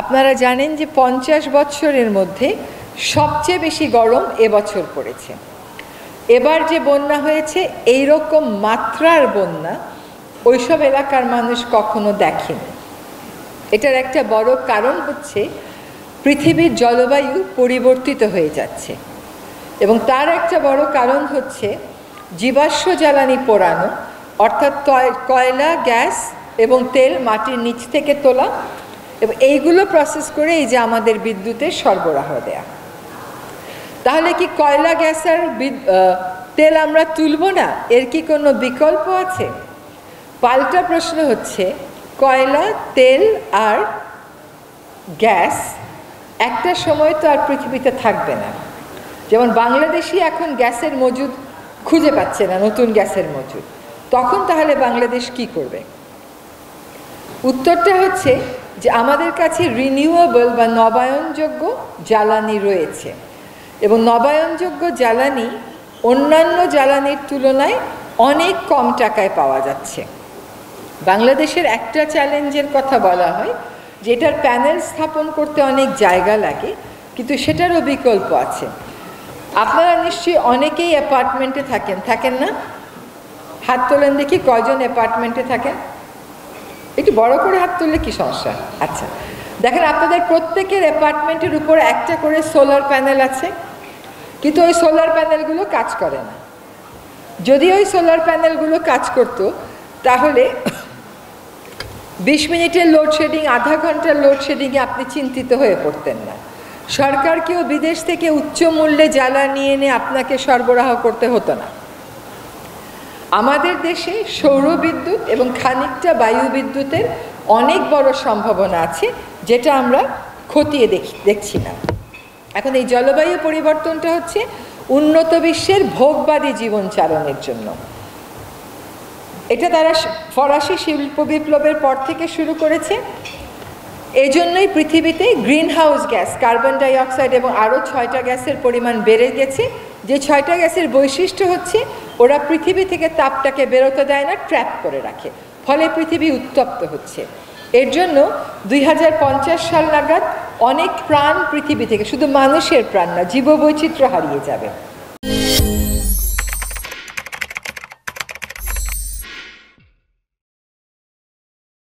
আপনারা জানেন যে 50 বছরের মধ্যে সবচেয়ে বেশি গরম এবছর পড়েছে। এবার যে বন্যা হয়েছে এই রকম মাত্রার বন্যা ওইসব এলাকার মানুষ কখনো দেখেনি। এটার একটা বড় কারণ হচ্ছে পৃথিবীর জলবায়ু পরিবর্তিত হয়ে যাচ্ছে, এবং তার একটা বড় কারণ হচ্ছে জীবাশ্ম জ্বালানি পোড়ানো, অর্থাৎ কয়লা, গ্যাস এবং তেল মাটির নিচ থেকে তোলা, এবং এইগুলো প্রসেস করে এই যে আমাদের বিদ্যুতের সরবরাহ দেয়া। তাহলে কি কয়লা, গ্যাস আর তেল আমরা তুলব না? এর কি কোনো বিকল্প আছে? পাল্টা প্রশ্ন হচ্ছে, কয়লা, তেল আর গ্যাস একটা সময় তো আর পৃথিবীতে থাকবে না। যেমন বাংলাদেশই এখন গ্যাসের মজুদ খুঁজে পাচ্ছে না, নতুন গ্যাসের মজুদ। তখন তাহলে বাংলাদেশ কি করবে? উত্তরটা হচ্ছে যে আমাদের কাছে রিনিউয়েবল বা নবায়নযোগ্য জ্বালানি রয়েছে, এবং নবায়নযোগ্য জ্বালানি অন্যান্য জ্বালানির তুলনায় অনেক কম টাকায় পাওয়া যাচ্ছে। বাংলাদেশের একটা চ্যালেঞ্জের কথা বলা হয়, যেটার প্যানেল স্থাপন করতে অনেক জায়গা লাগে, কিন্তু সেটারও বিকল্প আছে। আপনারা নিশ্চয়ই অনেকেই অ্যাপার্টমেন্টে থাকেন না? হাত তোলেন দেখি, কয়জন অ্যাপার্টমেন্টে থাকেন? একটু বড় করে হাত তুললে কি সমস্যা? আচ্ছা, দেখেন আপনাদের প্রত্যেকের অ্যাপার্টমেন্টের উপর একটা করে সোলার প্যানেল আছে, কিন্তু ওই সোলার প্যানেলগুলো কাজ করে না। যদি ওই সোলার প্যানেলগুলো কাজ করত, তাহলে 20 মিনিটের লোডশেডিং, আধা ঘন্টার লোডশেডিংয়ে আপনি চিন্তিত হয়ে পড়তেন না। সরকারকেও বিদেশ থেকে উচ্চ মূল্যে জ্বালানি এনে আপনাকে সরবরাহ করতে হতো না। আমাদের দেশে সৌর বিদ্যুৎ এবং খানিকটা বায়ু বিদ্যুতের অনেক বড় সম্ভাবনা আছে, যেটা আমরা খতিয়ে দেখছি না। এখন এই জলবায়ু পরিবর্তনটা হচ্ছে উন্নত বিশ্বের ভোগবাদী জীবনচারণের জন্য। এটা তারা ফরাসি শিল্প বিপ্লবের পর থেকে শুরু করেছে। এই জন্যই পৃথিবীতে green house gas, carbon die oxide এবং আরও 6টা গ্যাসের পরিমাণ বেড়ে গেছে। যে 6টা গ্যাসের বৈশিষ্ট্য হচ্ছে ওরা পৃথিবী থেকে তাপটাকে বেরোতে দেয় না, ট্র্যাপ করে রাখে, ফলে পৃথিবী উত্তপ্ত হচ্ছে। এর জন্য 2050 সাল নাগাদ অনেক প্রাণ পৃথিবী থেকে, শুধু মানুষের প্রাণ না, জীববৈচিত্র্য হারিয়ে যাবে।